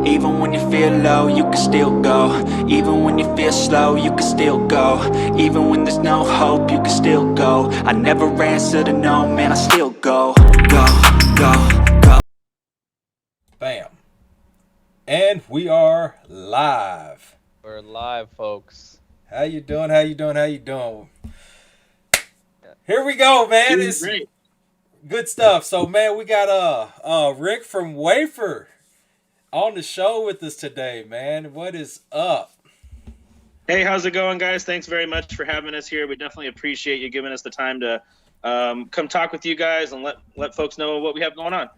Even when you feel low, you can still go. Even when you feel slow, you can still go. Even when there's no hope, you can still go. I never answer to no, man, I still go. Go, go, go. Bam. And we are live. We're live, folks. How you doing? How you doing? How you doing? Here we go, man. Doing It's great. good stuff. So, man, we got Rick from Wafer on the show with us today, man. What is up? Hey, how's it going, guys? Thanks very much for having us here. We definitely appreciate you giving us the time to come talk with you guys and let folks know what we have going on.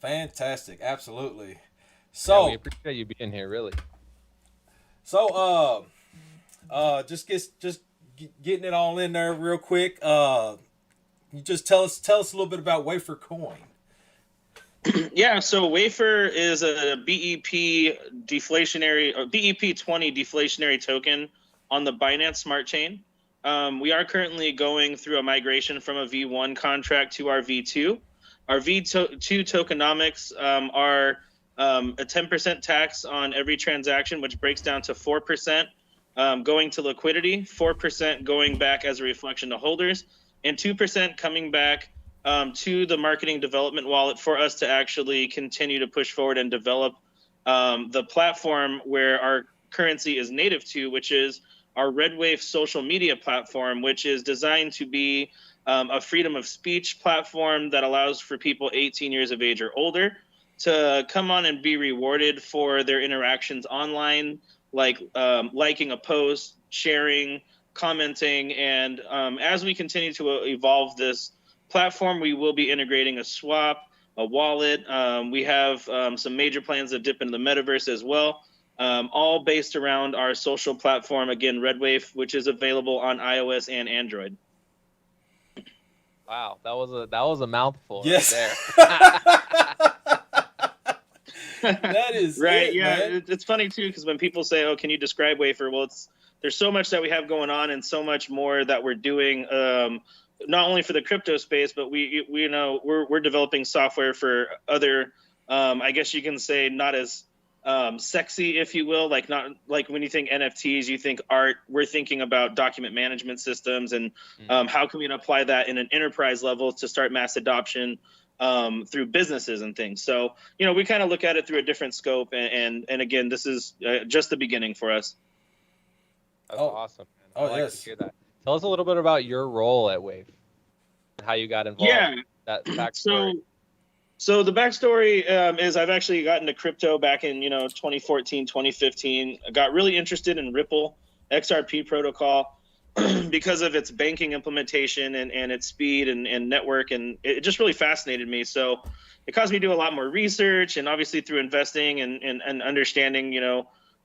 Fantastic. Absolutely. Yeah, So, we appreciate you being here, really. so just getting it all in there real quick. You just tell us a little bit about WaiferCoin. Yeah, so Wafer is a BEP deflationary or BEP20 deflationary token on the Binance Smart Chain. We are currently going through a migration from a V1 contract to our V2. Our V2 tokenomics are a 10% tax on every transaction, which breaks down to 4% going to liquidity, 4% going back as a reflection to holders, and 2% coming back to the marketing development wallet for us to actually continue to push forward and develop the platform where our currency is native to, which is our REDWAIF social media platform, which is designed to be a freedom of speech platform that allows for people 18 years of age or older to come on and be rewarded for their interactions online, like liking a post, sharing, commenting. And as we continue to evolve this platform, we will be integrating a swap, a wallet. We have some major plans to dip into the metaverse as well, all based around our social platform, again, REDWAIF, which is available on iOS and Android. Wow, that was a mouthful Yes. right That is right. it, Yeah, man. it's funny too, because when people say, "Oh, can you describe Wafer?" Well, there's so much that we have going on and so much more that we're doing. Not only for the crypto space, but we know we're developing software for other, I guess you can say, not as sexy, if you will, like not like when you think NFTs, you think art. We're thinking about document management systems and how can we apply that in an enterprise level to start mass adoption through businesses and things. So, we kind of look at it through a different scope. And again, this is just the beginning for us. That's awesome. Man. Oh, I like yes. to hear that. Tell us a little bit about your role at Wave and how you got involved. Yeah. That backstory. So the backstory is I've actually gotten to crypto back in 2014, 2015. I got really interested in Ripple XRP protocol because of its banking implementation and its speed and network, and it just really fascinated me. So it caused me to do a lot more research, and obviously through investing and understanding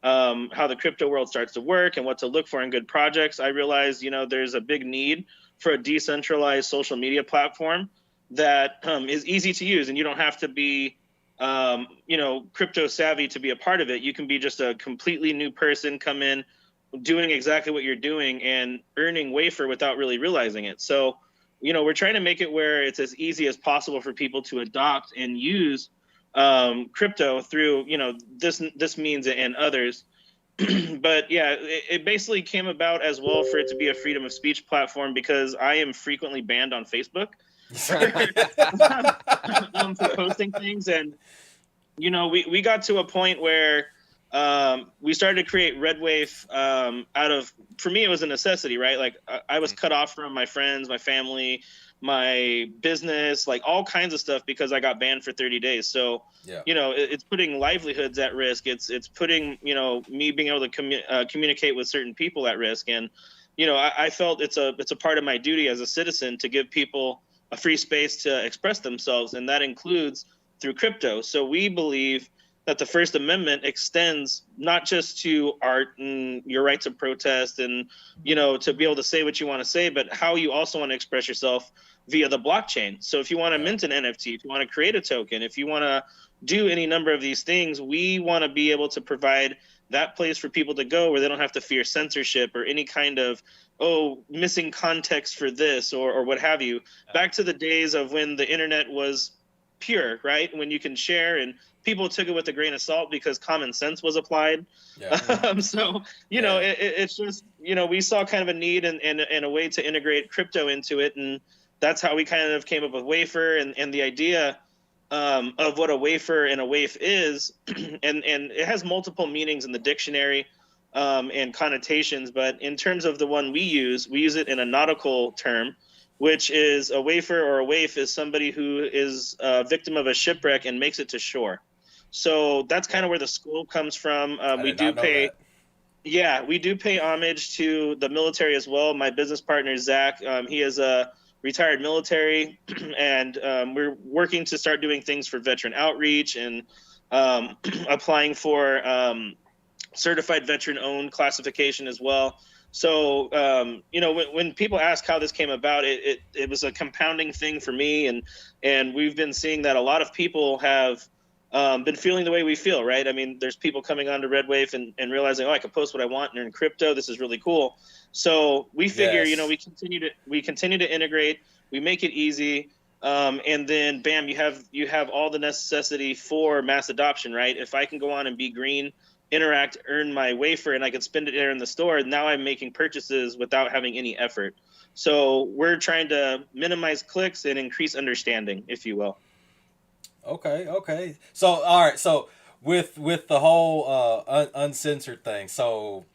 how the crypto world starts to work and what to look for in good projects, I realized there's a big need for a decentralized social media platform that is easy to use, and you don't have to be crypto savvy to be a part of it. You can be just a completely new person, come in doing exactly what you're doing and earning Wafer without really realizing it. So we're trying to make it where it's as easy as possible for people to adopt and use crypto through this means and others. But yeah, it basically came about as well for it to be a freedom of speech platform, because I am frequently banned on Facebook for posting things. And we got to a point where we started to create REDWAIF out of, for me, it was a necessity, right? Like I was cut off from my friends, my family, my business, like all kinds of stuff, because I got banned for 30 days. So, Yeah. It's putting livelihoods at risk. It's putting, me being able to communicate with certain people at risk. And, I felt it's a part of my duty as a citizen to give people a free space to express themselves. And that includes through crypto. So we believe that the First Amendment extends not just to art and your right to protest and, to be able to say what you want to say, but how you also want to express yourself via the blockchain. So if you want to mint an NFT, if you want to create a token, if you want to do any number of these things, we want to be able to provide that place for people to go where they don't have to fear censorship or any kind of, missing context for this or what have you. Back to the days of when the internet was pure, right? When you can share, and people took it with a grain of salt because common sense was applied. Yeah. So, it's just, we saw kind of a need and a way to integrate crypto into it. And that's how we kind of came up with Waifer and the idea of what a wafer and a waif is. and it has multiple meanings in the dictionary and connotations. But in terms of the one we use it in a nautical term, which is a wafer or a waif is somebody who is a victim of a shipwreck and makes it to shore. So that's kind of where the school comes from. We do pay homage to the military as well. My business partner, Zach, he is a retired military, and we're working to start doing things for veteran outreach and applying for certified veteran-owned classification as well. So, when people ask how this came about, it was a compounding thing for me. And we've been seeing that a lot of people have been feeling the way we feel, right? I mean, there's people coming onto REDWAIF and realizing, I can post what I want and earn crypto. This is really cool. So we figure, Yes. we continue to integrate, we make it easy. And then bam, you have all the necessity for mass adoption, right? If I can go on and be green, interact, earn my wafer, and I can spend it there in the store, now I'm making purchases without having any effort. So we're trying to minimize clicks and increase understanding, if you will. Okay. So all right. So with the whole uncensored thing. So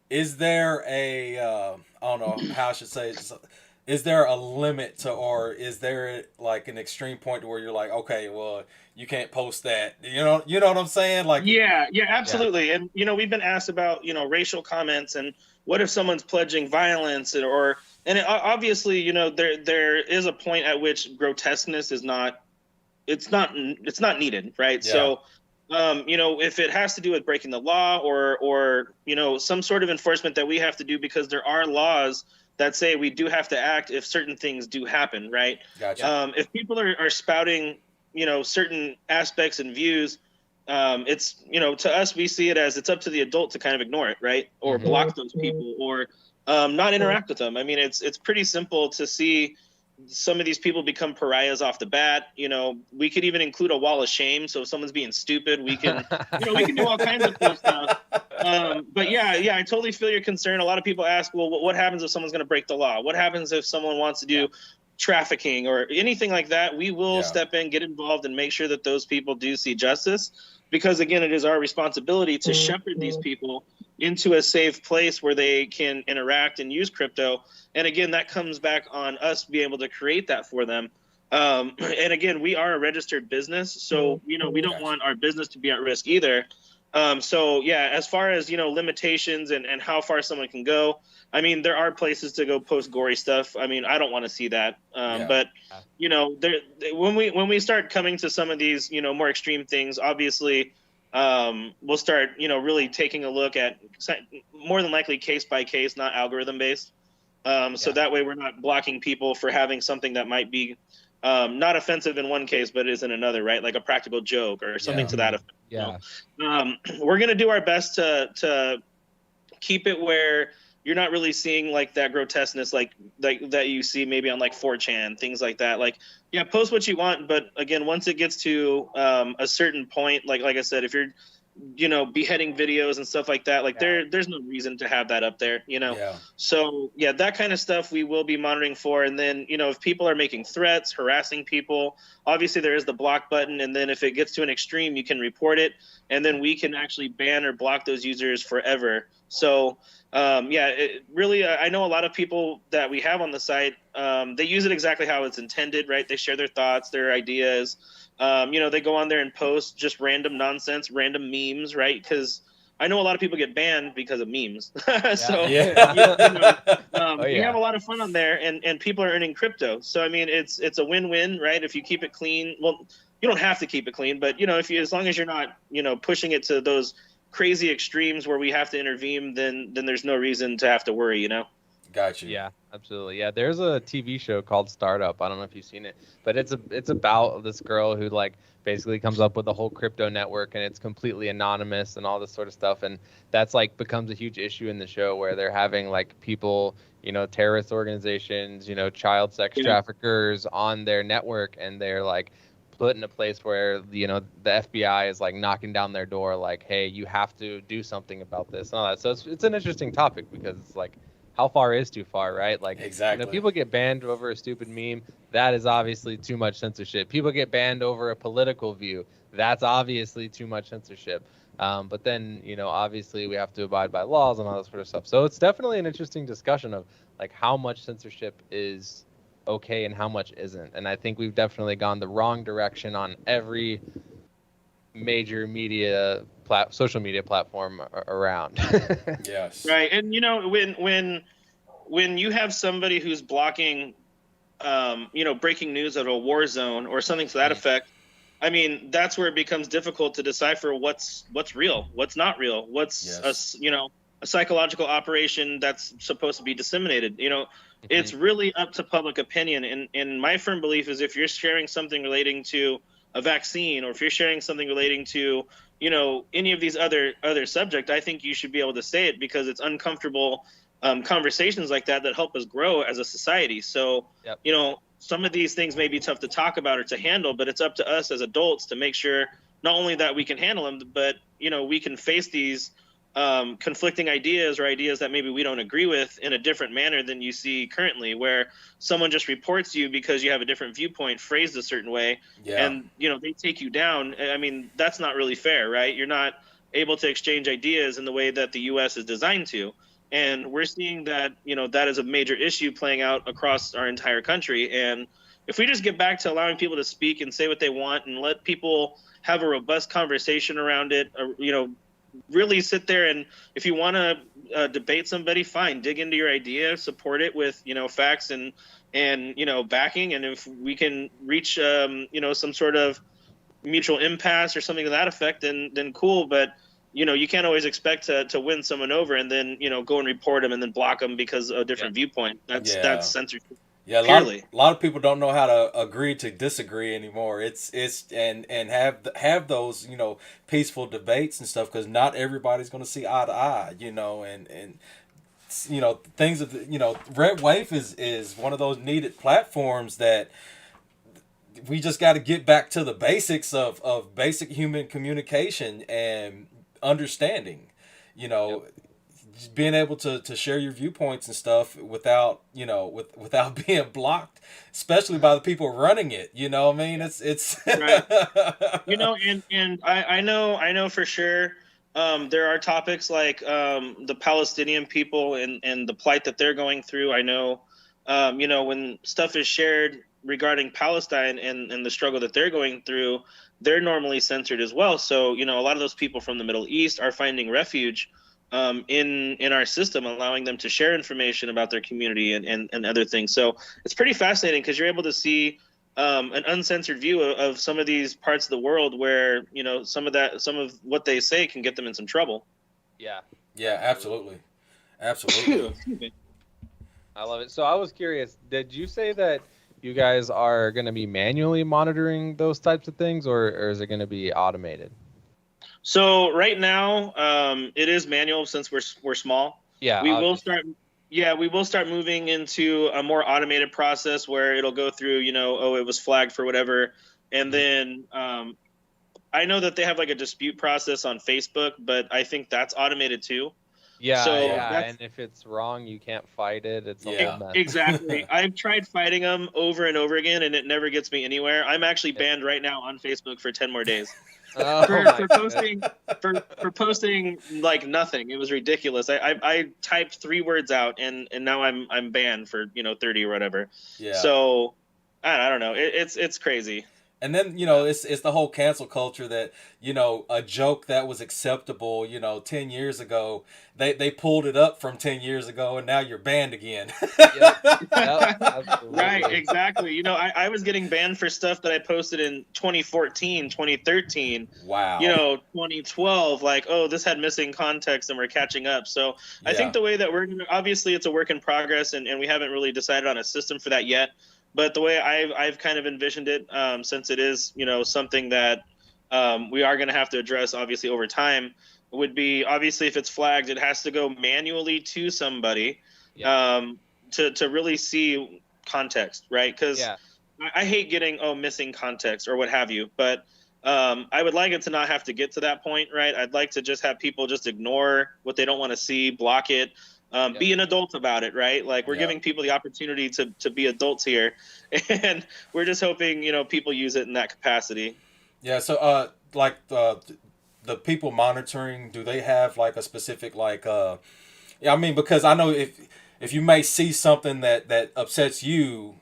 is there a I don't know how I should say it. Is there a limit to, or is there like an extreme point to where you're like, okay, well, you can't post that. You know what I'm saying? Like, yeah, absolutely. Yeah. And we've been asked about racial comments, and what if someone's pledging violence, obviously there is a point at which grotesqueness is not needed, right? Yeah. So if it has to do with breaking the law or some sort of enforcement that we have to do, because there are laws that say we do have to act if certain things do happen, right? Gotcha. If people are spouting certain aspects and views, it's to us, we see it as it's up to the adult to kind of ignore it, right? Or block those people, or not interact with them. I mean, it's pretty simple to see some of these people become pariahs off the bat. We could even include a wall of shame. So if someone's being stupid, we can, we can do all kinds of cool stuff. But yeah, I totally feel your concern. A lot of people ask, well, what happens if someone's going to break the law? What happens if someone wants to do trafficking or anything like that? We will step in, get involved, and make sure that those people do see justice. Because again, it is our responsibility to shepherd these people into a safe place where they can interact and use crypto. And again, that comes back on us being able to create that for them. And again, we are a registered business, so we don't want our business to be at risk either. So yeah, as far as limitations and how far someone can go, I mean, there are places to go post gory stuff. I mean, I don't want to see that. But when we start coming to some of these more extreme things, obviously we'll start really taking a look at, more than likely, case by case, not algorithm based. So that way we're not blocking people for having something that might be not offensive in one case, but is in another, right? Like a practical joke or something to that effect. Yeah. We're going to do our best to keep it where you're not really seeing like that grotesqueness, like that you see maybe on like 4chan, things like that. Like, yeah, post what you want. But again, once it gets to a certain point, like I said, if you're, beheading videos and stuff like that, like there's no reason to have that up there, So yeah, that kind of stuff we will be monitoring for. And then, if people are making threats, harassing people, obviously there is the block button. And then if it gets to an extreme, you can report it, and then we can actually ban or block those users forever. So really, I know a lot of people that we have on the site, they use it exactly how it's intended, right? They share their thoughts, their ideas. They go on there and post just random nonsense, random memes, right? Because I know a lot of people get banned because of memes. So we have a lot of fun on there, and people are earning crypto. So I mean, it's a win-win, right? If you keep it clean, well, you don't have to keep it clean, but as long as you're not pushing it to those crazy extremes where we have to intervene, then there's no reason to have to worry. Got you. Yeah, absolutely. Yeah, there's a TV show called Startup. I don't know if you've seen it, but it's about this girl who like basically comes up with a whole crypto network, and it's completely anonymous and all this sort of stuff. And that's like becomes a huge issue in the show where they're having like people, terrorist organizations, child sex traffickers on their network, and they're like put in a place where, you know, the FBI is like knocking down their door, like, hey, you have to do something about this and all that. So it's an interesting topic because it's like, how far is too far, right? Like, Exactly. you know, people get banned over a stupid meme. That is obviously too much censorship. People get banned over a political view. That's obviously too much censorship. But then, you know, obviously we have to abide by laws and all that sort of stuff. So it's definitely an interesting discussion of like how much censorship is okay and how much isn't. And I think we've definitely gone the wrong direction on every major media social media platform around. Yes. Right. And you know, when you have somebody who's blocking you know, breaking news of a war zone or something to that effect, I mean, that's where it becomes difficult to decipher what's real, what's not real, what's you know, a psychological operation that's supposed to be disseminated. You know, it's really up to public opinion. And my firm belief is if you're sharing something relating to a vaccine, or if you're sharing something relating to, you know, any of these other subject, I think you should be able to say it because it's uncomfortable conversations like that help us grow as a society. So, you know, some of these things may be tough to talk about or to handle, but it's up to us as adults to make sure not only that we can handle them, but, you know, we can face these conflicting ideas or ideas that maybe we don't agree with in a different manner than you see currently, where someone just reports you because you have a different viewpoint phrased a certain way, and, you know, they take you down. I mean, that's not really fair, right? You're not able to exchange ideas in the way that the U.S. is designed to. And we're seeing that, you know, that is a major issue playing out across our entire country. And if we just get back to allowing people to speak and say what they want and let people have a robust conversation around it, you know, really sit there, and if you want to debate somebody, fine, dig into your idea, support it with, you know, facts and you know, backing. And if we can reach you know, some sort of mutual impasse or something to that effect, then cool. But you know, you can't always expect to win someone over and then, you know, go and report them and then block them because of a different viewpoint. That's censorship. Yeah, a lot of people don't know how to agree to disagree anymore. It's and have those, you know, peaceful debates and stuff, because not everybody's going to see eye to eye, you know, and you know, things of, you know, REDWAIF is one of those needed platforms that we just got to get back to the basics of basic human communication and understanding, you know, just being able to share your viewpoints and stuff without, you know, without being blocked, especially by the people running it. You know what I mean? It's right. You know, and I know for sure there are topics like the Palestinian people and the plight that they're going through. I know, you know, when stuff is shared regarding Palestine and the struggle that they're going through, they're normally censored as well. So, you know, a lot of those people from the Middle East are finding refuge in our system, allowing them to share information about their community and other things. So it's pretty fascinating because you're able to see an uncensored view of some of these parts of the world where, you know, some of what they say can get them in some trouble. Yeah, absolutely. Absolutely. I love it. So I was curious, did you say that you guys are going to be manually monitoring those types of things, or is it going to be automated? So right now, it is manual since we're small. Yeah, we will start. Yeah, we will start moving into a more automated process where it'll go through, you know, oh, it was flagged for whatever, and then I know that they have like a dispute process on Facebook, but I think that's automated too. Yeah, so and if it's wrong, you can't fight it. It's a whole mess. Exactly. I've tried fighting them over and over again, and it never gets me anywhere. I'm actually banned right now on Facebook for 10 more days. For posting like nothing. It was ridiculous. I typed 3 words out, and now I'm banned for, you know, 30 or whatever. Yeah. So I don't know. It's crazy. And then, you know, it's the whole cancel culture that, you know, a joke that was acceptable, you know, 10 years ago, they pulled it up from 10 years ago, and now you're banned again. Right, exactly. You know, I was getting banned for stuff that I posted in 2014, 2013. Wow. You know, 2012, like, oh, this had missing context and we're catching up. So I think the way that obviously it's a work in progress, and we haven't really decided on a system for that yet. But the way I've kind of envisioned it, since it is, you know, something that we are going to have to address, obviously, over time, would be, obviously, if it's flagged, it has to go manually to somebody to really see context, right? Because I hate getting missing context or what have you, but I would like it to not have to get to that point, right? I'd like to just have people just ignore what they don't want to see, block it, be an adult about it, right? Like we're giving people the opportunity to be adults here, and we're just hoping people use it in that capacity. Yeah. So like the people monitoring, do they have like a specific like yeah, I mean, because I know if you may see something that upsets you,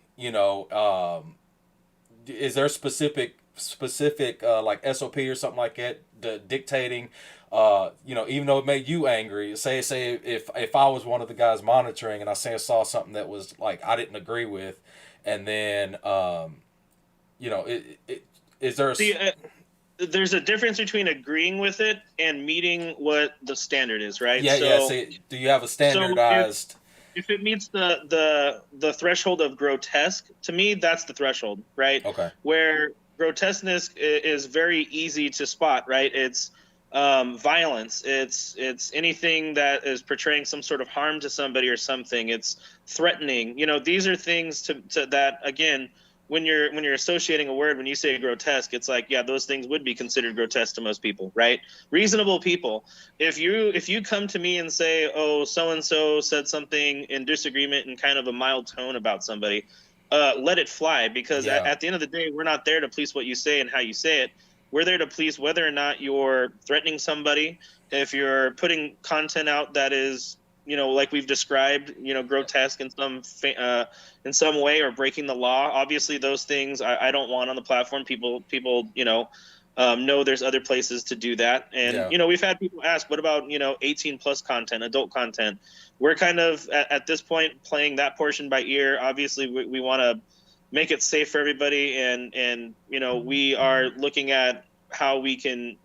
is there specific like SOP or something like that, dictating, even though it made you angry. Say if I was one of the guys monitoring and I saw something that was like I didn't agree with, and then is there there's a difference between agreeing with it and meeting what the standard is, right? Yeah, yeah. So, do you have a standardized? So if it meets the threshold of grotesque, to me, that's the threshold, right? Okay. Where grotesqueness is very easy to spot, right? It's violence. It's anything that is portraying some sort of harm to somebody or something. It's threatening. These are things to that, again, when you're associating a word, when you say grotesque, it's like, yeah, those things would be considered grotesque to most people, right? Reasonable people. If you come to me and say, oh, so and so said something in disagreement in kind of a mild tone about somebody, let it fly, because at the end of the day, we're not there to police what you say and how you say it. We're there to police whether or not you're threatening somebody. If you're putting content out that is, like we've described, grotesque in some way, or breaking the law. Obviously, those things I don't want on the platform. People, know there's other places to do that. And, we've had people ask, what about, 18 plus content, adult content? We're kind of at this point playing that portion by ear. Obviously, we want to make it safe for everybody. And, we are looking at how we can,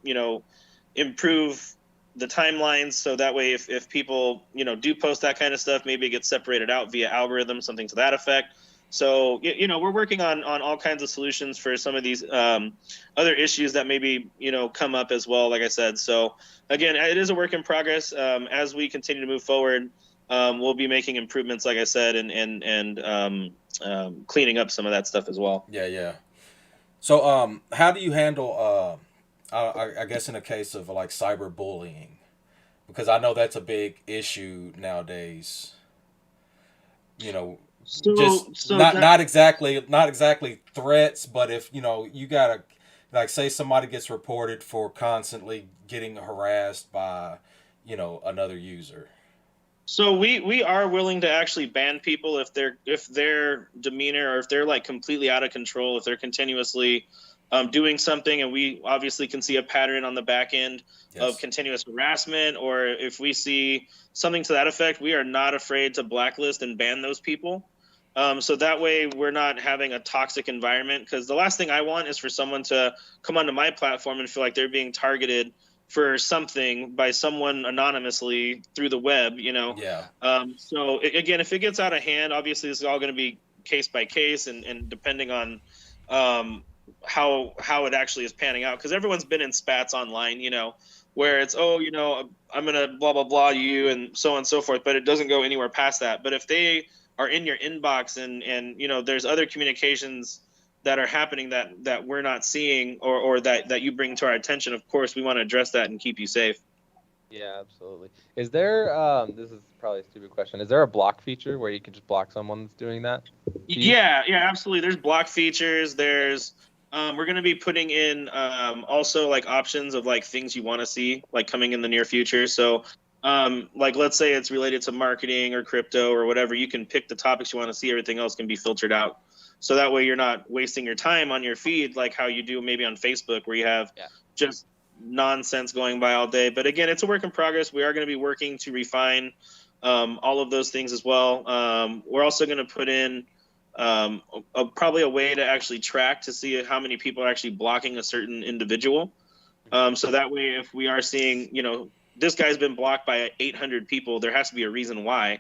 improve the timelines, so that way if people do post that kind of stuff, maybe it gets separated out via algorithms, something to that effect. So we're working on all kinds of solutions for some of these other issues that maybe come up as well, like I said. So again, it is a work in progress. As we continue to move forward, we'll be making improvements, like I said, and cleaning up some of that stuff as well. Yeah. So how do you handle I guess in a case of like cyberbullying, because I know that's a big issue nowadays. Not exactly threats, but if you gotta, like, say somebody gets reported for constantly getting harassed by another user. So we are willing to actually ban people if their demeanor, or if they're like completely out of control, if they're continuously doing something, and we obviously can see a pattern on the back end of continuous harassment, or if we see something to that effect, we are not afraid to blacklist and ban those people. So that way we're not having a toxic environment, because the last thing I want is for someone to come onto my platform and feel like they're being targeted for something by someone anonymously through the web, So again, if it gets out of hand, obviously this is all going to be case by case, and depending on how it actually is panning out, because everyone's been in spats online, where it's I'm gonna blah blah blah you and so on and so forth, but it doesn't go anywhere past that. But if they are in your inbox and there's other communications that are happening that we're not seeing, or that you bring to our attention, of course we want to address that and keep you safe. Yeah, absolutely. Is there this is probably a stupid question, is there a block feature where you can just block someone that's doing that? Yeah, absolutely. There's block features. There's we're going to be putting in also like options of like things you want to see like coming in the near future. So like let's say it's related to marketing or crypto or whatever, you can pick the topics you want to see. Everything else can be filtered out. So that way you're not wasting your time on your feed like how you do maybe on Facebook, where you have just nonsense going by all day. But again, it's a work in progress. We are going to be working to refine all of those things as well. We're also going to put in probably a way to actually track to see how many people are actually blocking a certain individual. So that way, if we are seeing, this guy's been blocked by 800 people, there has to be a reason why.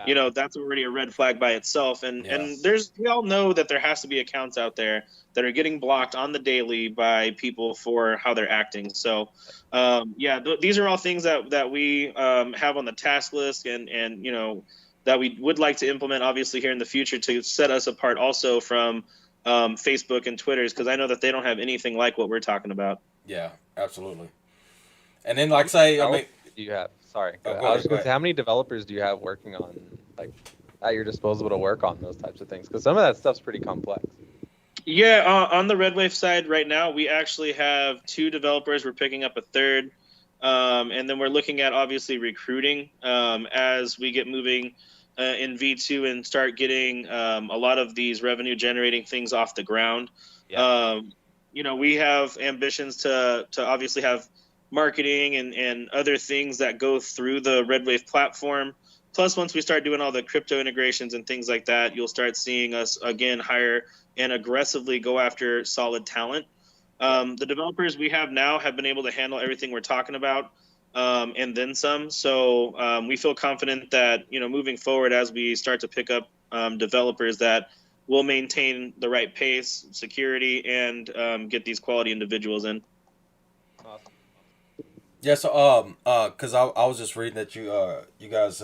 That's already a red flag by itself. And we all know that there has to be accounts out there that are getting blocked on the daily by people for how they're acting. So these are all things that we have on the task list, and that we would like to implement obviously here in the future to set us apart also from Facebook and Twitters, because I know that they don't have anything like what we're talking about. Yeah, absolutely. And then, like, say, I mean, Do you have? Sorry, Oh, go go ahead. I was ahead, just go gonna say, ahead. how many developers do you have working on like at your disposal to work on those types of things? Because some of that stuff's pretty complex. Yeah, on the REDWAIF side right now, we actually have 2 developers. We're picking up a third. And then we're looking at obviously recruiting as we get moving in V2 and start getting a lot of these revenue generating things off the ground. Yeah. We have ambitions to obviously have marketing and other things that go through the REDWAIF platform. Plus, once we start doing all the crypto integrations and things like that, you'll start seeing us again hire and aggressively go after solid talent. The developers we have now have been able to handle everything we're talking about and then some. So we feel confident that, moving forward as we start to pick up developers, that we'll maintain the right pace, security, and get these quality individuals in. Awesome. Yeah, so because I was just reading that you guys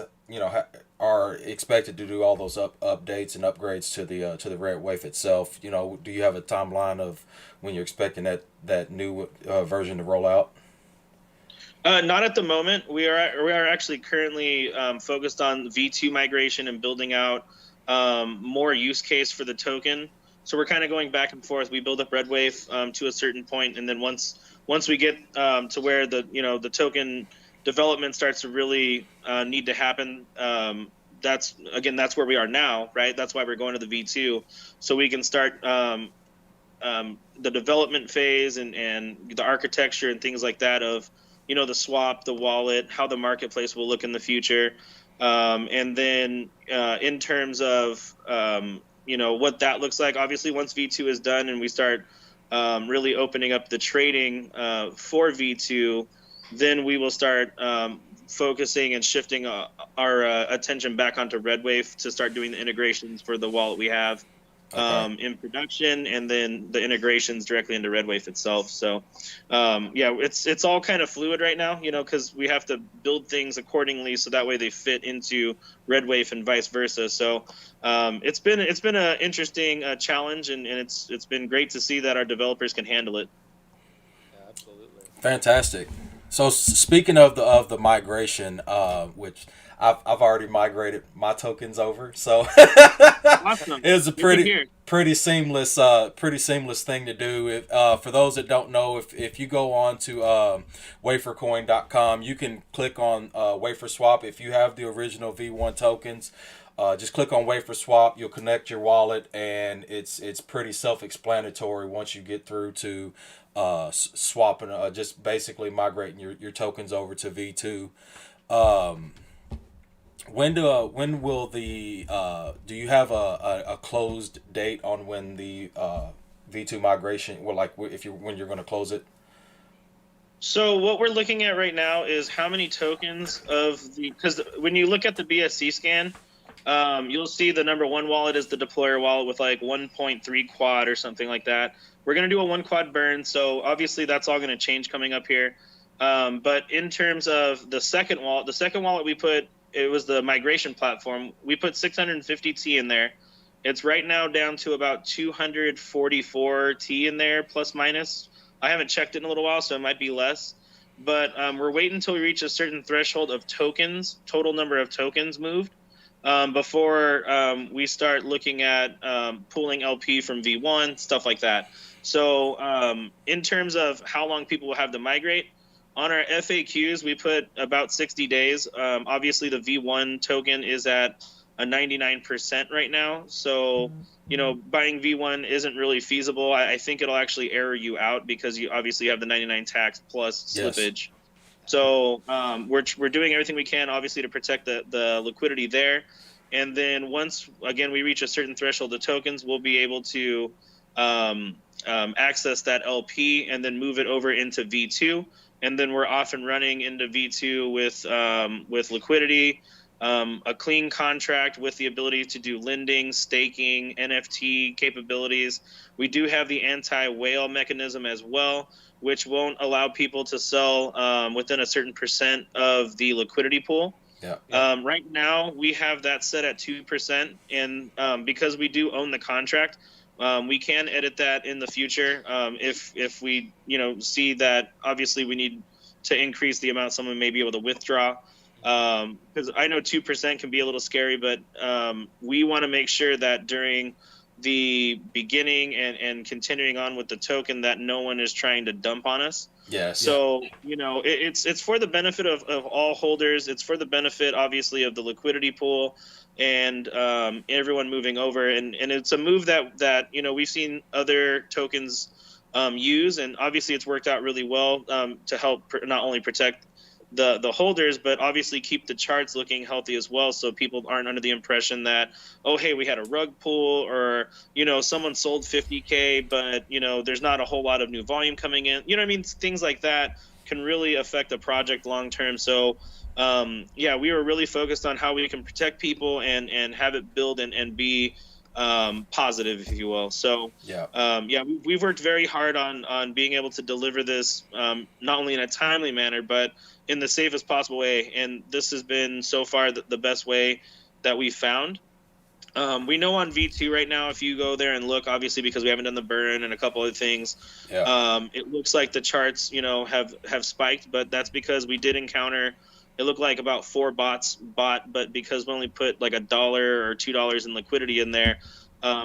are expected to do all those updates and upgrades to the REDWAIF itself. Do you have a timeline of when you're expecting that new version to roll out? Not at the moment. We are actually currently focused on V2 migration and building out more use case for the token. So we're kind of going back and forth. We build up REDWAIF to a certain point, and then once we get to where the token development starts to really need to happen, that's where we are now, right? That's why we're going to the V2, so we can start the development phase and the architecture and things like that of the swap, the wallet, how the marketplace will look in the future, and then in terms of what that looks like. Obviously, once V2 is done and we start really opening up the trading for V2, then we will start focusing and shifting our attention back onto REDWAIF to start doing the integrations for the wallet we have in production, and then the integrations directly into REDWAIF itself. So it's all kind of fluid right now, because we have to build things accordingly so that way they fit into REDWAIF and vice versa. So it's been an interesting challenge, and it's been great to see that our developers can handle it. Yeah, absolutely. Fantastic. So speaking of the migration, which I've already migrated my tokens over, so Awesome. it was a Good to hear. pretty seamless thing to do. For those that don't know, if you go on to WaiferCoin.com, you can click on WaiferSwap. If you have the original V1 tokens, just click on WaiferSwap. You'll connect your wallet, and it's pretty self-explanatory once you get through to swapping, just basically migrating your tokens over to V2. When will the do you have a closed date on when the V2 migration, well, like when you're going to close it? So what we're looking at right now is how many tokens because when you look at the BSC scan, you'll see the number 1 wallet is the deployer wallet with like 1.3 quad or something like that. We're going to do a 1 quad burn, so obviously that's all going to change coming up here. But in terms of the second wallet we put, it was the migration platform. We put 650 T in there. It's right now down to about 244 T in there, plus minus. I haven't checked it in a little while, so it might be less. But we're waiting until we reach a certain threshold of tokens, total number of tokens moved, before we start looking at pulling LP from V1, stuff like that. So in terms of how long people will have to migrate, on our FAQs, we put about 60 days. Obviously, the V1 token is at a 99% right now. So, buying V1 isn't really feasible. I think it'll actually error you out because you obviously have the 99 tax plus slippage. Yes. So we're doing everything we can, obviously, to protect the liquidity there. And then once, again, we reach a certain threshold of tokens, we'll be able to access that LP and then move it over into V2. And then we're off and running into V2 with liquidity, a clean contract with the ability to do lending, staking, NFT capabilities. We do have the anti-whale mechanism as well, which won't allow people to sell within a certain percent of the liquidity pool. Yeah. Right now, we have that set at 2%. And because we do own the contract, We can edit that in the future if we see that obviously we need to increase the amount someone may be able to withdraw. Because I know 2% can be a little scary, but we want to make sure that during the beginning and continuing on with the token that no one is trying to dump on us. Yes. So, it's for the benefit of all holders. It's for the benefit, obviously, of the liquidity pool and everyone moving over. And it's a move that we've seen other tokens use. And obviously, it's worked out really well to help not only protect the holders, but obviously keep the charts looking healthy as well, so people aren't under the impression that, oh, hey, we had a rug pull, or someone sold 50K, but there's not a whole lot of new volume coming in. You know what I mean? Things like that can really affect a project long term. So we were really focused on how we can protect people and have it build and be positive, if you will. So we've worked very hard on being able to deliver this not only in a timely manner, but in the safest possible way. And this has been so far the best way that we've found. We know on V2 right now, if you go there and look, obviously because we haven't done the burn and a couple other things, it looks like the charts, have spiked, but that's because we did encounter, it looked like about 4 bots bought, but because we only put like $1 or $2 in liquidity in there,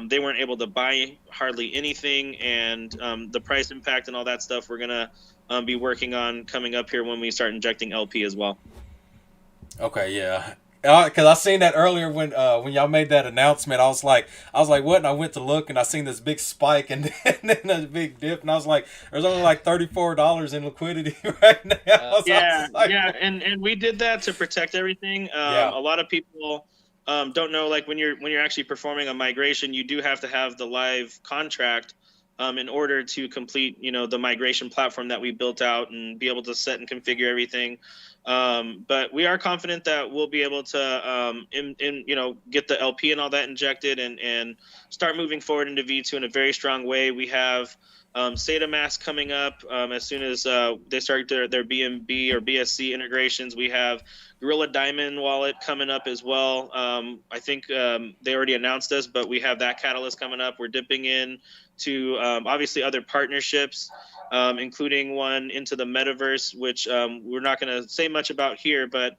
they weren't able to buy hardly anything. And the price impact and all that stuff we're going to be working on coming up here when we start injecting LP as well. Okay, yeah. Because I seen that earlier when y'all made that announcement. I was like, what? And I went to look and I seen this big spike and then a big dip, and I was like, there's only like $34 in liquidity right now. And we did that to protect everything. A lot of people don't know, like when you're actually performing a migration, you do have to have the live contract in order to complete the migration platform that we built out and be able to set and configure everything. But we are confident that we'll be able to get the LP and all that injected and start moving forward into V2 in a very strong way. We have SataMask coming up as soon as they start their BNB or BSC integrations. We have Gorilla Diamond wallet coming up as well. I think they already announced this, but we have that catalyst coming up. We're dipping in to obviously other partnerships, including one into the metaverse, which we're not going to say much about here, but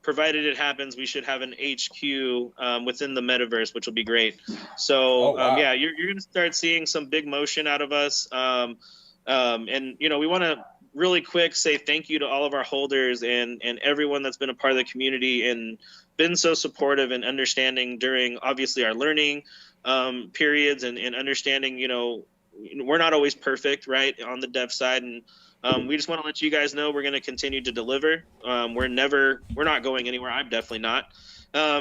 provided it happens, we should have an HQ within the metaverse, which will be great. So you're going to start seeing some big motion out of us. And we want to really quick say thank you to all of our holders and everyone that's been a part of the community and been so supportive and understanding during obviously our learning periods and understanding, we're not always perfect, right, on the dev side. And we just want to let you guys know we're going to continue to deliver. We're not going anywhere. I'm definitely not.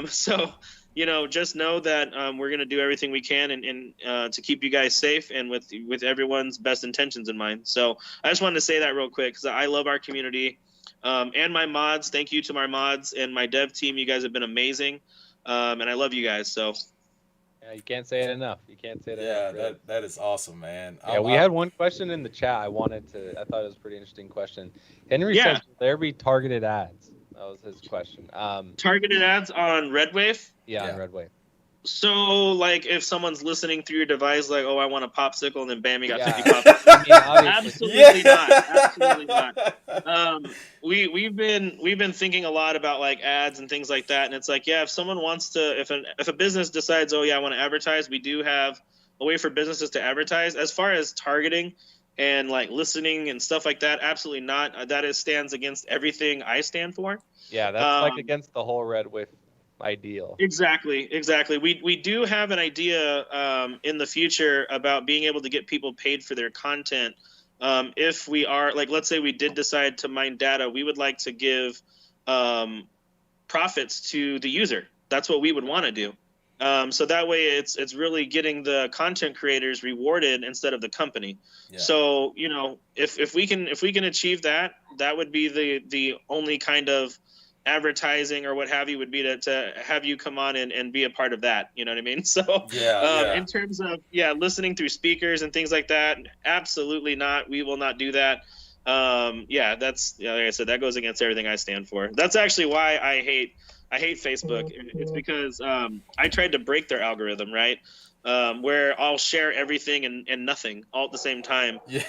So, just know that we're going to do everything we can and to keep you guys safe and with everyone's best intentions in mind. So I just wanted to say that real quick because I love our community and my mods. Thank you to my mods and my dev team. You guys have been amazing. And I love you guys. So. Yeah, you can't say it enough. You can't say it enough. Yeah, that is awesome, man. Yeah, we had one question in the chat. I thought it was a pretty interesting question. Henry says, will there be targeted ads? That was his question. Targeted ads on REDWAIF? Yeah, on REDWAIF. So, like, if somene's listening through your device, like, oh, I want a popsicle, and then bam, you got 50 popsicles. Absolutely not. Absolutely not. We've been thinking a lot about like ads and things like that, and it's like, if someone wants to, if a business decides, oh yeah, I want to advertise, we do have a way for businesses to advertise. As far as targeting and like listening and stuff like that, absolutely not. That stands against everything I stand for. Yeah, that's like against the whole REDWAIF ideal. Exactly. We do have an idea in the future about being able to get people paid for their content. If we are, like, let's say we did decide to mine data, we would like to give profits to the user. That's what we would want to do. So that way it's really getting the content creators rewarded instead of the company. Yeah. So, if we can achieve that, that would be the only kind of advertising or what have you would be to have you come on and be a part of that. You know what I mean? So in terms of listening through speakers and things like that, absolutely not. We will not do that. That's like I said, that goes against everything I stand for. That's actually why I hate Facebook. It's because I tried to break their algorithm, right? where I'll share everything and nothing all at the same time. Yeah.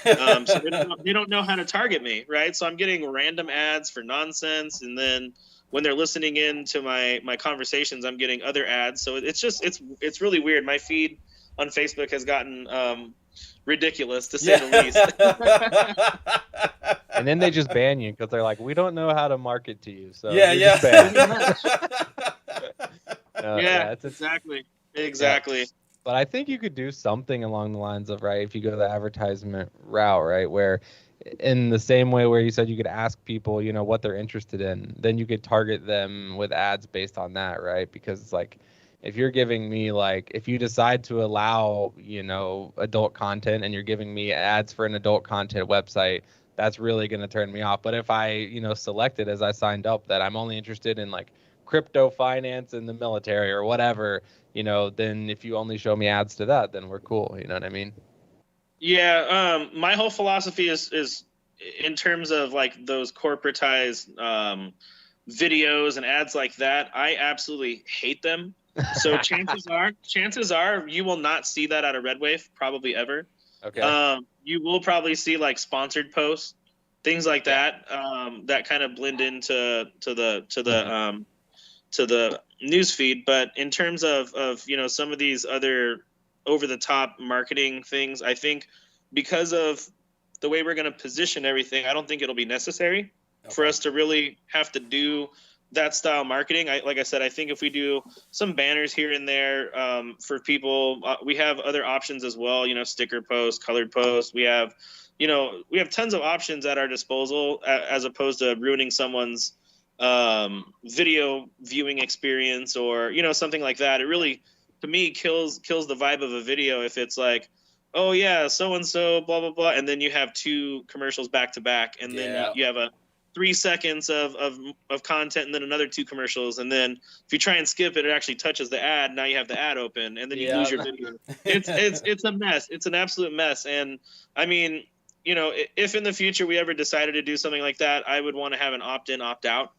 So they don't know how to target me, right? So I'm getting random ads for nonsense, and then when they're listening in to my conversations, I'm getting other ads. So it's really weird. My feed on Facebook has gotten ridiculous, to say the least. And then they just ban you because they're like, we don't know how to market to you. So Yeah, you're yeah. just banned. Yeah, it's exactly. Yeah. But I think you could do something along the lines of, right, if you go the advertisement route, right, where in the same way where you said you could ask people, you know, what they're interested in, then you could target them with ads based on that, right? Because it's like, if you're giving me, like, if you decide to allow, you know, adult content and you're giving me ads for an adult content website, that's really going to turn me off. But if I, you know, selected as I signed up that I'm only interested in like crypto finance in the military or whatever, you know, then if you only show me ads to that, then we're cool. You know what I mean? Yeah. My whole philosophy is in terms of like those corporatized videos and ads like that. I absolutely hate them. So chances are you will not see that out of REDWAIF probably ever. Okay. You will probably see like sponsored posts, things like that, that kind of blend into the news feed. But in terms of you know, some of these other over the top marketing things, I think because of the way we're going to position everything, I don't think it'll be necessary for us to really have to do that style marketing. Like I said, I think if we do some banners here and there for people, we have other options as well. You know, sticker posts, colored posts. We have tons of options at our disposal as opposed to ruining someone's video viewing experience or, you know, something like that. It really, to me, kills the vibe of a video if it's like, oh yeah, so and so, blah blah blah, and then you have two commercials back to back, and then you have a 3 seconds of content, and then another two commercials, and then if you try and skip it, it actually touches the ad. Now you have the ad open, and then you lose your video. It's a mess. It's an absolute mess. And I mean, you know, if in the future we ever decided to do something like that, I would want to have an opt-in, opt-out.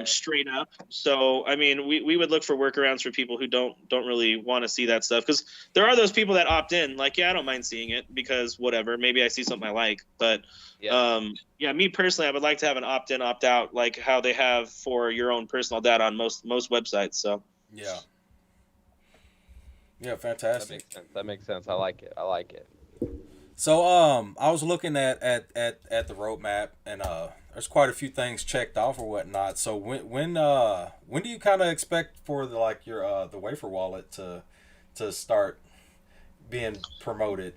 Straight up. So I mean, we would look for workarounds for people who don't really want to see that stuff, because there are those people that opt in, like, yeah, I don't mind seeing it because whatever, maybe I see something I like. But me personally, I would like to have an opt-in, opt-out, like how they have for your own personal data on most websites. So yeah, fantastic. That makes sense. I like it. So I was looking at the roadmap, and there's quite a few things checked off or whatnot. So when do you kind of expect for your the Waifer wallet to start being promoted?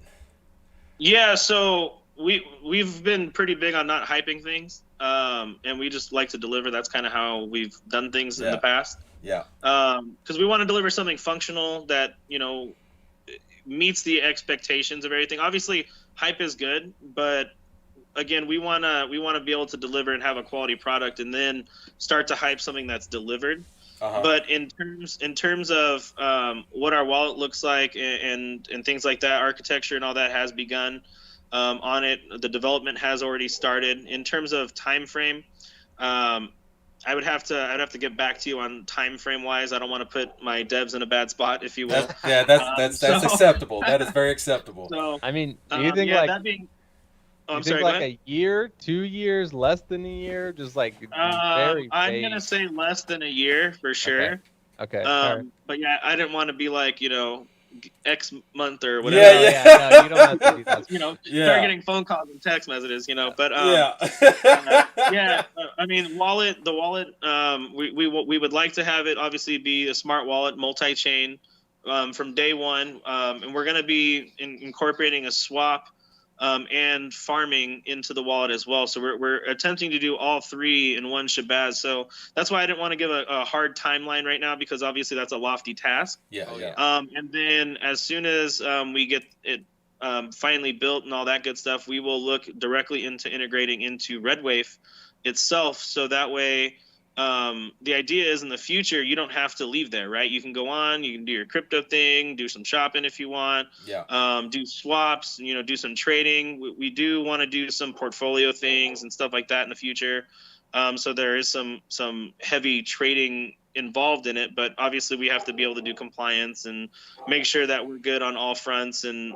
Yeah, so we've been pretty big on not hyping things, and we just like to deliver. That's kind of how we've done things in the past. Yeah. Because we want to deliver something functional that, you know, meets the expectations of everything. Obviously, hype is good, but again, we wanna be able to deliver and have a quality product, and then start to hype something that's delivered. But in terms of what our wallet looks like and things like that, architecture and all that has begun on it. The development has already started. In terms of time frame, I'd have to get back to you on time frame wise. I don't want to put my devs in a bad spot, if you will. That's acceptable. That is very acceptable. So, I mean, do you think like that being, I'm sorry, like a year, 2 years, less than a year, just like very I'm gonna say less than a year for sure. Okay. But yeah, I didn't want to be like, you know, X month or whatever. No, you don't have to do that. You know, start getting phone calls and text messages, you know. But I mean, the wallet, we would like to have it obviously be a smart wallet, multi-chain, from day one, and we're going to be incorporating a swap and farming into the wallet as well. So we're attempting to do all three in one shabazz. So that's why I didn't want to give a hard timeline right now, because obviously that's a lofty task. And then as soon as we get it finally built and all that good stuff, we will look directly into integrating into REDWAIF itself. So that way, the idea is in the future, you don't have to leave there, right? You can go on, you can do your crypto thing, do some shopping if you want, do swaps, you know, do some trading. We do want to do some portfolio things and stuff like that in the future. So there is some heavy trading involved in it, but obviously we have to be able to do compliance and make sure that we're good on all fronts and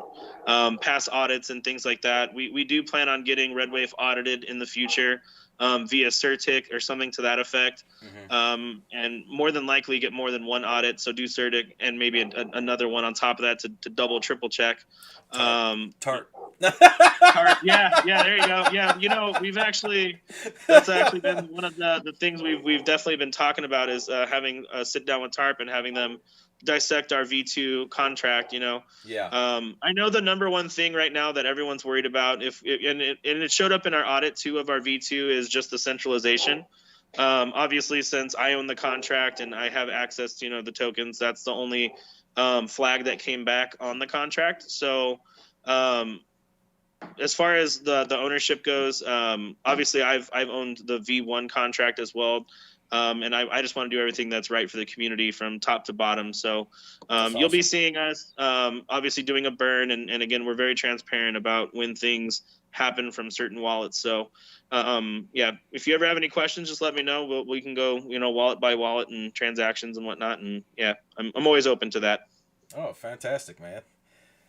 pass audits and things like that. We do plan on getting REDWAIF audited in the future via CERTIC or something to that effect. And more than likely get more than one audit. So do CERTIC and maybe another one on top of that to double, triple check. Tart. Yeah, there you go. Yeah, you know, that's actually been one of the things we've definitely been talking about is having a sit down with TARP and having them dissect our V2 contract, you know. Yeah. I know the number one thing right now that everyone's worried about, and it showed up in our audit too of our V2, is just the centralization. Obviously, since I own the contract and I have access to, you know, the tokens, that's the only flag that came back on the contract. So as far as the ownership goes, obviously I've owned the V1 contract as well. And I just want to do everything that's right for the community from top to bottom. So you'll be seeing us obviously doing a burn. And again, we're very transparent about when things happen from certain wallets. So yeah, if you ever have any questions, just let me know. We can go, you know, wallet by wallet and transactions and whatnot. And yeah, I'm always open to that. Oh, fantastic, man.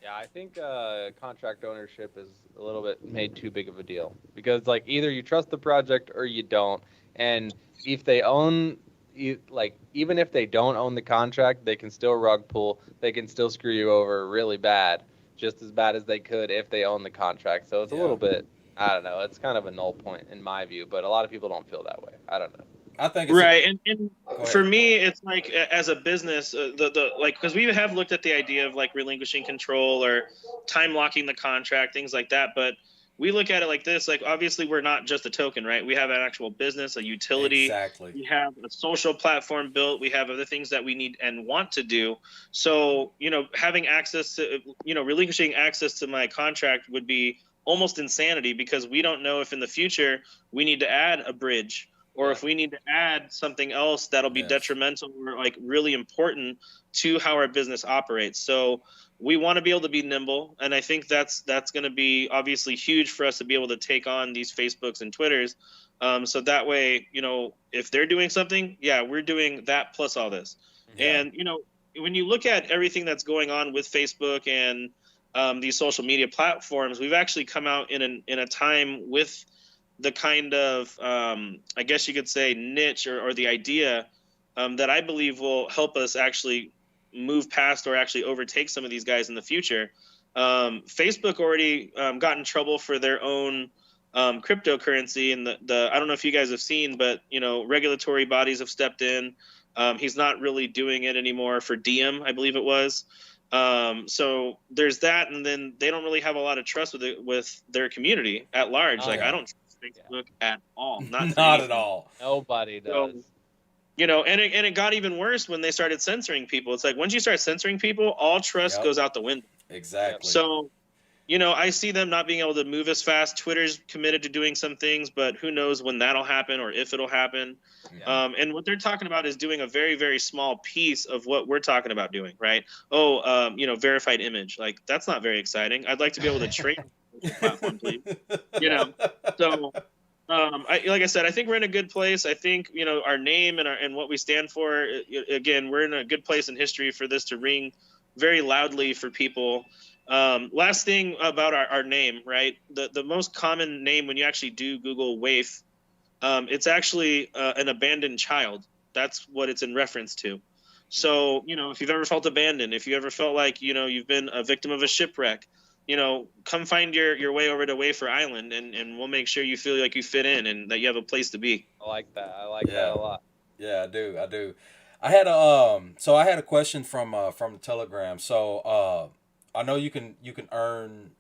Yeah, I think contract ownership is a little bit made too big of a deal because, like, either you trust the project or you don't. And if they own, like, even if they don't own the contract, they can still rug pull. They can still screw you over really bad, just as bad as they could if they own the contract. So it's a little bit, I don't know, it's kind of a null point in my view, but a lot of people don't feel that way. I don't know. I think it's right, and for me, it's like as a business, the like, because we have looked at the idea of like relinquishing control or time locking the contract, things like that. But we look at it like this: like, obviously, we're not just a token, right? We have an actual business, a utility. Exactly. We have a social platform built. We have other things that we need and want to do. So, you know, having access to, you know, relinquishing access to my contract would be almost insanity because we don't know if in the future we need to add a bridge. Or if we need to add something else that'll be detrimental or like really important to how our business operates. So we want to be able to be nimble. And I think that's going to be obviously huge for us to be able to take on these Facebooks and Twitters. So that way, you know, if they're doing something, yeah, we're doing that plus all this. Yeah. And, you know, when you look at everything that's going on with Facebook and these social media platforms, we've actually come out in a time with the kind of, I guess you could say, niche or the idea that I believe will help us actually move past or actually overtake some of these guys in the future. Facebook already got in trouble for their own cryptocurrency, and the I don't know if you guys have seen, but, you know, regulatory bodies have stepped in. He's not really doing it anymore for Diem, I believe it was. So there's that, and then they don't really have a lot of trust with their community at large. I don't trust Facebook at all. Not at all. Nobody does. So, you know, and it got even worse when they started censoring people. It's like once you start censoring people, all trust goes out the window. Exactly. So, you know, I see them not being able to move as fast. Twitter's committed to doing some things, but who knows when that'll happen or if it'll happen. Yeah. And what they're talking about is doing a very, very small piece of what we're talking about doing, right? You know, verified image. Like, that's not very exciting. I'd like to be able to trade platform, please. You know, so like I said, I think we're in a good place. I think, you know, our name and what we stand for, again, we're in a good place in history for this to ring very loudly for people. Last thing about our name, right? The most common name when you actually do Google WAIF, it's actually an abandoned child. That's what it's in reference to. So, you know, if you've ever felt abandoned, if you ever felt like, you know, you've been a victim of a shipwreck, you know, come find your way over to Waifer Island, and we'll make sure you feel like you fit in and that you have a place to be. I like that. I like that a lot. Yeah, I do. I had a question from Telegram. So I know you can earn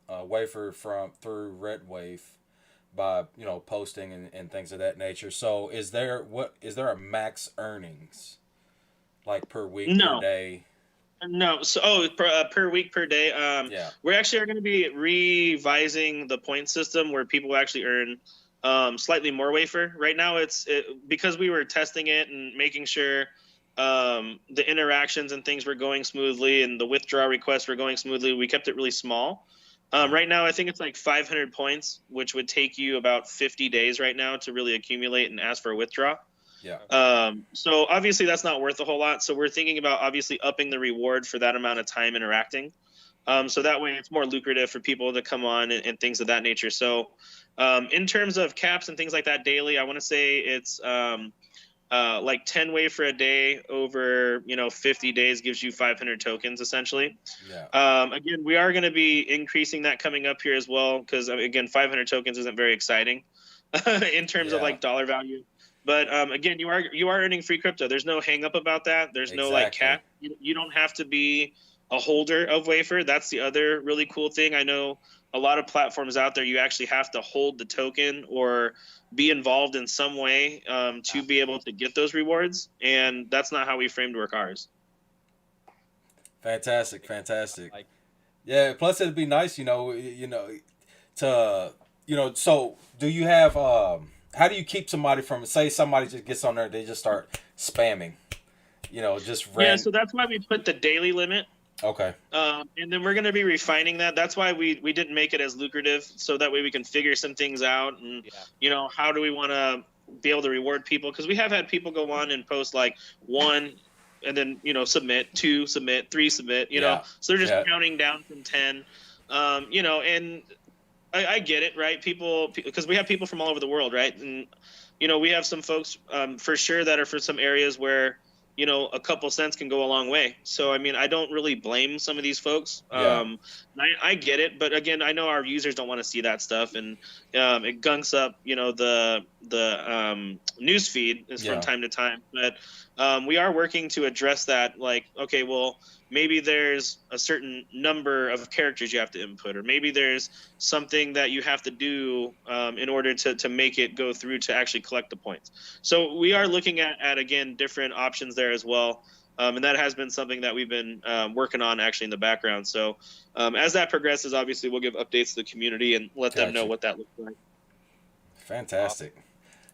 Waifer through REDWAIF by, you know, posting and things of that nature. So is there a max earnings like per week, per day? No, so per week, per day. We're actually going to be revising the point system where people actually earn slightly more Waifer. Right now, because we were testing it and making sure the interactions and things were going smoothly and the withdrawal requests were going smoothly. We kept it really small. Right now, I think it's like 500 points, which would take you about 50 days right now to really accumulate and ask for a withdrawal. Yeah. So obviously that's not worth a whole lot. So we're thinking about obviously upping the reward for that amount of time interacting. So that way it's more lucrative for people to come on and things of that nature. So in terms of caps and things like that daily, I want to say it's like 10 wafer a day over 50 days gives you 500 tokens essentially. Yeah. Again, we are going to be increasing that coming up here as well because again 500 tokens isn't very exciting in terms of like dollar value. But again, you are earning free crypto. There's no hang up about that. There's no like cap. You don't have to be a holder of Wafer. That's the other really cool thing. I know a lot of platforms out there, you actually have to hold the token or be involved in some way to be able to get those rewards. And that's not how we framed work ours. Fantastic. Yeah. Plus, it'd be nice, to So, do you have how do you keep somebody from, say somebody just gets on there, they just start spamming, just Yeah, so that's why we put the daily limit. Okay. And then we're going to be refining that. That's why we didn't make it as lucrative, so that way we can figure some things out. And how do we want to be able to reward people? Because we have had people go on and post like 1, and then submit, 2, submit, 3, submit. So they're just counting down from 10. And I get it, right? People, because we have people from all over the world, right? And we have some folks for sure that are for some areas where a couple cents can go a long way. So, I mean, I don't really blame some of these folks. I get it. But again, I know our users don't want to see that stuff. And it gunks up, the news feed from time to time. But we are working to address that. Like, okay, well, maybe there's a certain number of characters you have to input, or maybe there's something that you have to do in order to make it go through to actually collect the points. So we are looking at again, different options there as well. And that has been something that we've been working on actually in the background. So as that progresses, obviously we'll give updates to the community and let them know what that looks like. Fantastic.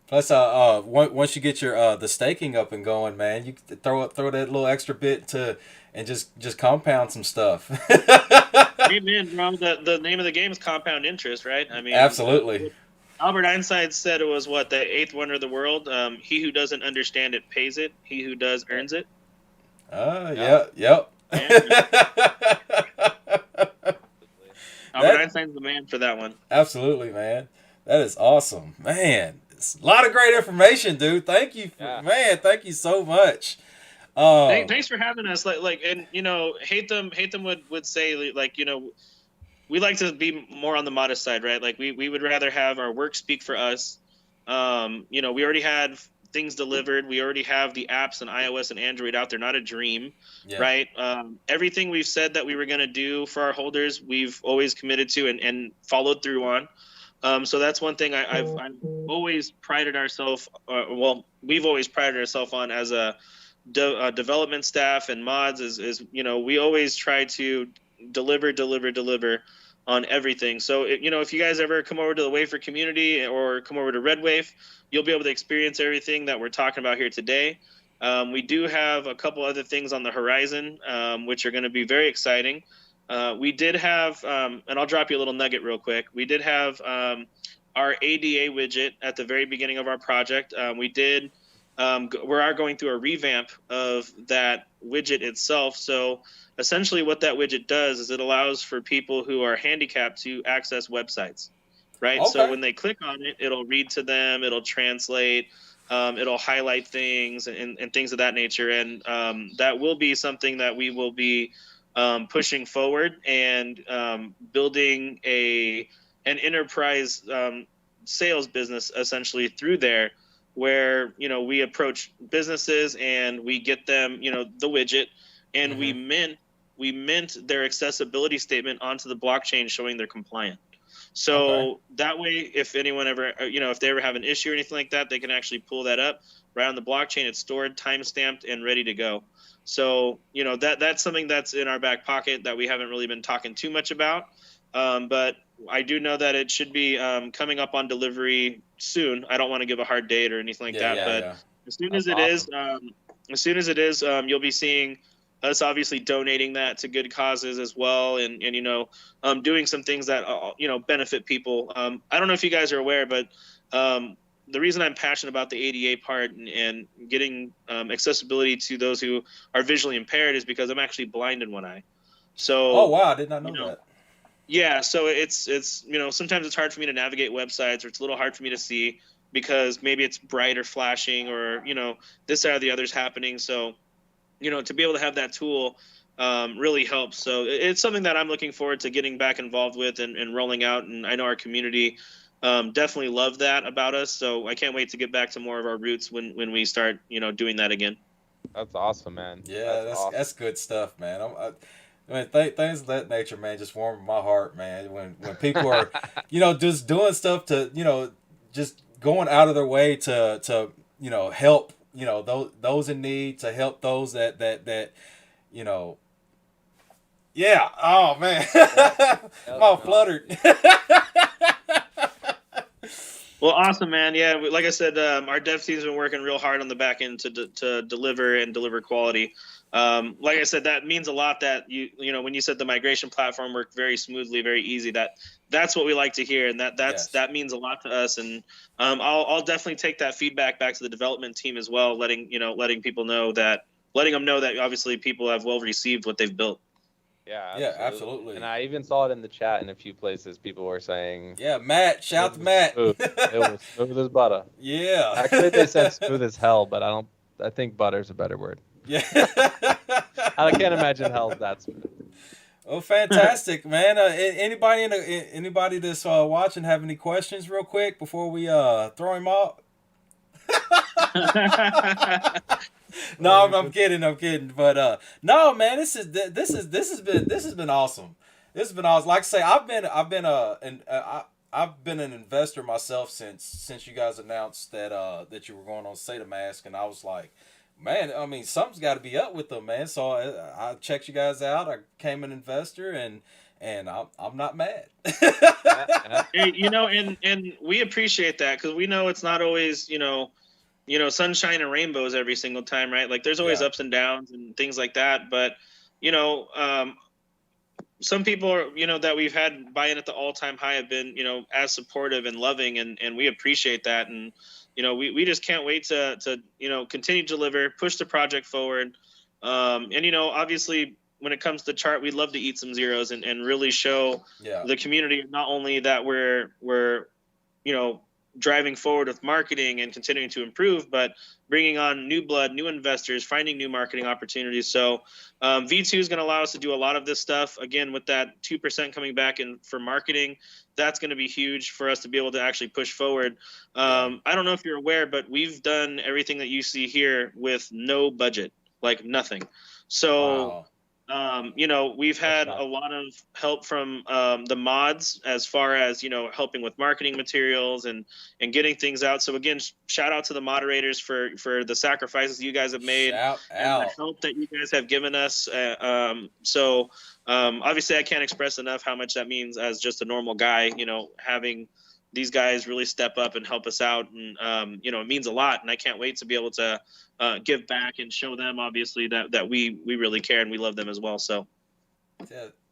Plus, once you get your the staking up and going, man, you throw that little extra bit to and just compound some stuff. Amen, bro. The name of the game is compound interest, right? I mean, absolutely. Albert Einstein said it was the 8th wonder of the world. He who doesn't understand it pays it. He who does earns it. Yep. Albert Einstein's the man for that one. Absolutely, man. That is awesome, man. It's a lot of great information, dude. Thank you, man. Thank you so much. Thanks for having us. And hate them would say we like to be more on the modest side, right? Like we would rather have our work speak for us. We already had things delivered. We already have the apps and iOS and Android out there, not a dream, right? Everything we've said that we were going to do for our holders, we've always committed to and followed through on. So that's one thing I've always prided ourselves. We've always prided ourselves on as a development staff and mods is we always try to deliver on everything. So if you guys ever come over to the Wafer community or come over to REDWAIF, you'll be able to experience everything that we're talking about here today. We do have a couple other things on the horizon, which are going to be very exciting. We did have, and I'll drop you a little nugget real quick. We did have our ADA widget at the very beginning of our project. We are going through a revamp of that widget itself. So essentially what that widget does is it allows for people who are handicapped to access websites, right? Okay. So when they click on it, it'll read to them, it'll translate, it'll highlight things and things of that nature. And that will be something that we will be pushing forward and building an enterprise sales business essentially through there, where we approach businesses and we get them the widget, and we mint their accessibility statement onto the blockchain showing they're compliant. So that way, if anyone ever if they ever have an issue or anything like that, they can actually pull that up right on the blockchain. It's stored, time stamped, and ready to go. So that's something that's in our back pocket that we haven't really been talking too much about, but I do know that it should be coming up on delivery soon. I don't want to give a hard date or anything like that, but as soon as it is, you'll be seeing us obviously donating that to good causes as well, and doing some things that benefit people. I don't know if you guys are aware, but the reason I'm passionate about the ADA part and getting accessibility to those who are visually impaired is because I'm actually blind in one eye. So, Oh wow, I did not know you know, that. yeah, so it's sometimes it's hard for me to navigate websites, or it's a little hard for me to see because maybe it's bright or flashing, or this or the other's happening. So to be able to have that tool really helps. So it's something that I'm looking forward to getting back involved with and rolling out. And I know our community definitely love that about us. So I can't wait to get back to more of our roots when we start doing that again. That's awesome, man. Yeah, awesome. that's good stuff, man. I mean, things of that nature, man, just warm my heart, man. When people are, just doing stuff to, just going out of their way to help, those in need, to help those that yeah. Oh man, I'm all fluttered. Well, awesome, man. Yeah, like I said, our dev team's been working real hard on the back end to deliver quality. Like I said, that means a lot that when you said the migration platform worked very smoothly, very easy, that's what we like to hear. And that means a lot to us. And I'll definitely take that feedback back to the development team as well, letting them know that obviously people have well received what they've built. Yeah, absolutely. And I even saw it in the chat in a few places. People were saying, "Yeah, Matt, shout to Matt." It was smooth as butter. Yeah. Actually, they said smooth as hell, but I think butter's a better word. Yeah. I can't imagine hell's that smooth. Oh, fantastic, man! Anybody that's watching have any questions, real quick, before we throw him off? No, I'm kidding. But no, man, this has been awesome. This has been awesome. Like I say, I've been an investor myself since you guys announced that you were going on Sata Mask, and I was like, man, I mean, something's got to be up with them, man. So I checked you guys out. I became an investor, and I'm not mad. Hey, and we appreciate that, because we know it's not always sunshine and rainbows every single time, right? Like there's always ups and downs and things like that. But, some people are, that we've had buy in at the all-time high have been, as supportive and loving, and we appreciate that. And, we just can't wait to continue to deliver, push the project forward. And, obviously when it comes to chart, we'd love to eat some zeros and really show the community, not only that we're driving forward with marketing and continuing to improve, but bringing on new blood, new investors, finding new marketing opportunities. So V2 is going to allow us to do a lot of this stuff. Again, with that 2% coming back in for marketing, that's going to be huge for us to be able to actually push forward. I don't know if you're aware, but we've done everything that you see here with no budget, like nothing. So Wow. We've had a lot of help from the mods, as far as, helping with marketing materials and getting things out. So again, shout out to the moderators for the sacrifices you guys have made and the help that you guys have given us. Obviously I can't express enough how much that means as just a normal guy, having these guys really step up and help us out. And, it means a lot, and I can't wait to be able to give back and show them, obviously, that we really care and we love them as well. So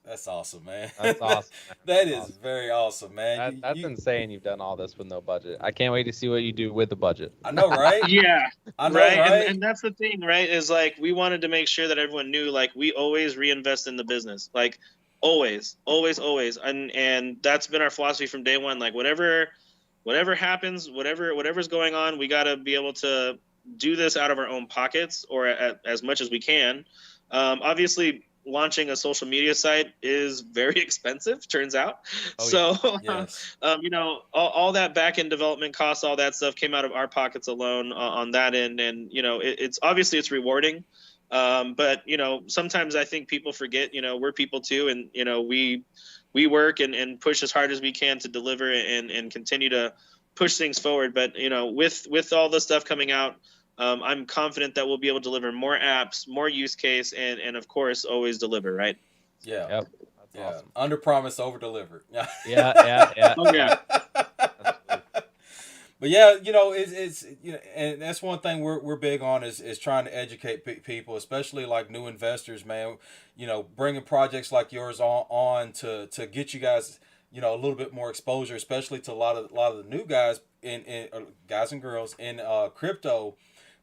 that's awesome, man. That's awesome. That is very awesome, man. That's insane. You've done all this with no budget. I can't wait to see what you do with the budget. I know, right? Yeah, I know, right? And that's the thing, right? Is like, we wanted to make sure that everyone knew, like, we always reinvest in the business, like always. And that's been our philosophy from day one. Like whatever happens, whatever's going on, we got to be able to do this out of our own pockets, or as much as we can. Obviously, launching a social media site is very expensive, turns out. Yes. All that back end development costs, all that stuff came out of our pockets alone on that end. And, it's obviously it's rewarding. But, sometimes I think people forget, we're people too. And, we work and push as hard as we can to deliver and continue to push things forward. But, with all the stuff coming out, I'm confident that we'll be able to deliver more apps, more use case, and of course, always deliver, right? Yeah. Yep. That's awesome. Under promise, over deliver. Yeah. Oh, yeah. But yeah, it's and that's one thing we're big on is trying to educate people, especially like new investors, man. Bringing projects like yours on to get you guys a little bit more exposure, especially to a lot of the new guys in guys and girls in crypto,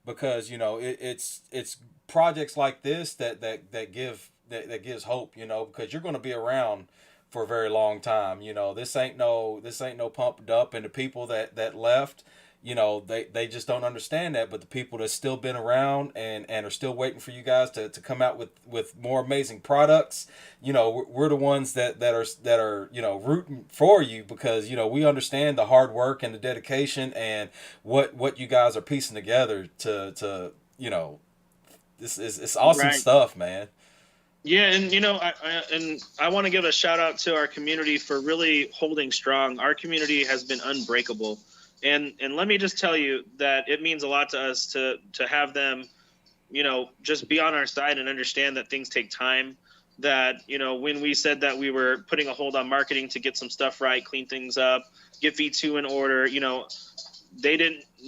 because it's projects like this that gives hope, because you're going to be around for a very long time. This ain't no pumped up, and the people that left, they just don't understand that. But the people that's still been around and are still waiting for you guys to come out with more amazing products, we're the ones that are rooting for you, because we understand the hard work and the dedication and what you guys are piecing together to this is it's awesome stuff, man. Yeah, and I want to give a shout out to our community for really holding strong. Our community has been unbreakable. And let me just tell you that it means a lot to us to have them, just be on our side and understand that things take time. That, when we said that we were putting a hold on marketing to get some stuff right, clean things up, get V2 in order,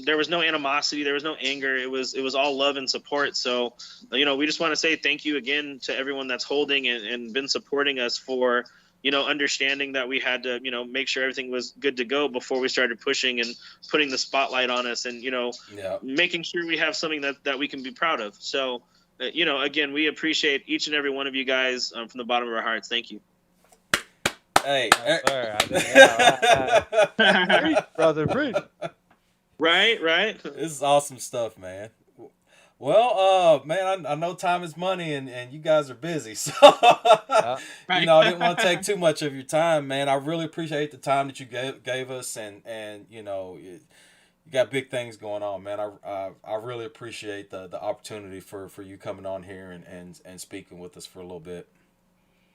there was no animosity, there was no anger. It was all love and support. So, we just want to say thank you again to everyone that's holding and been supporting us for, understanding that we had to, make sure everything was good to go before we started pushing and putting the spotlight on us and, making sure we have something that we can be proud of. So, again, we appreciate each and every one of you guys from the bottom of our hearts. Thank you. Hey, brother, preach. Right. This is awesome stuff, man. Well, man, I know time is money, and you guys are busy, so I didn't want to take too much of your time, man. I really appreciate the time that you gave us, and you got big things going on, man. I really appreciate the opportunity for you coming on here and speaking with us for a little bit.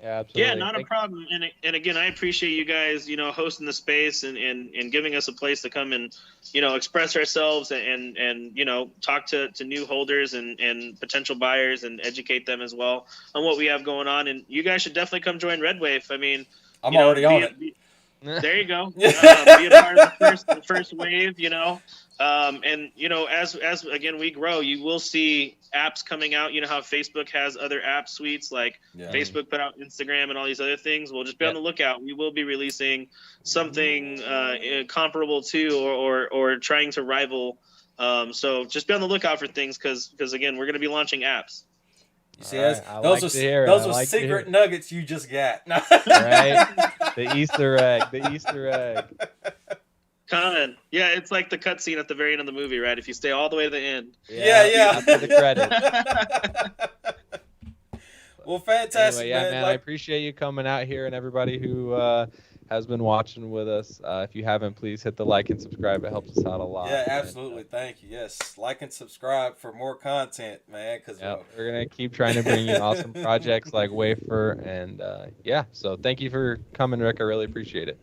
Yeah, absolutely. Yeah, not a problem. And again, I appreciate you guys, hosting the space and giving us a place to come and, express ourselves and talk to new holders and potential buyers and educate them as well on what we have going on. And you guys should definitely come join REDWAIF. I mean, I'm already on it. There you go. Be a part of the first wave, and as again we grow, you will see apps coming out. You know how Facebook has other app suites, like Facebook put out Instagram and all these other things. We'll just be on the lookout. We will be releasing something comparable to or trying to rival. So just be on the lookout for things because again, we're going to be launching apps. You see, those are secret nuggets you just got. Right? The Easter egg. Coming. Yeah, it's like the cutscene at the very end of the movie, right? If you stay all the way to the end. Yeah. After the credits. Well, fantastic, anyway, man. I appreciate you coming out here and everybody who has been watching with us. If you haven't, please hit the like and subscribe. It helps us out a lot. Yeah, absolutely. Thank you. Yes, like and subscribe for more content, man. Because we're gonna keep trying to bring you awesome projects like Waifer, and so thank you for coming, Rick. I really appreciate it.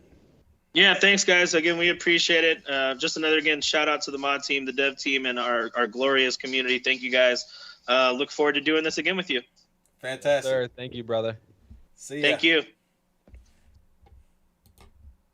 Yeah, thanks, guys. Again, we appreciate it. Just another shout out to the mod team, the dev team, and our glorious community. Thank you, guys. Look forward to doing this again with you. Fantastic. Yes, sir. Thank you, brother. See ya. Thank you.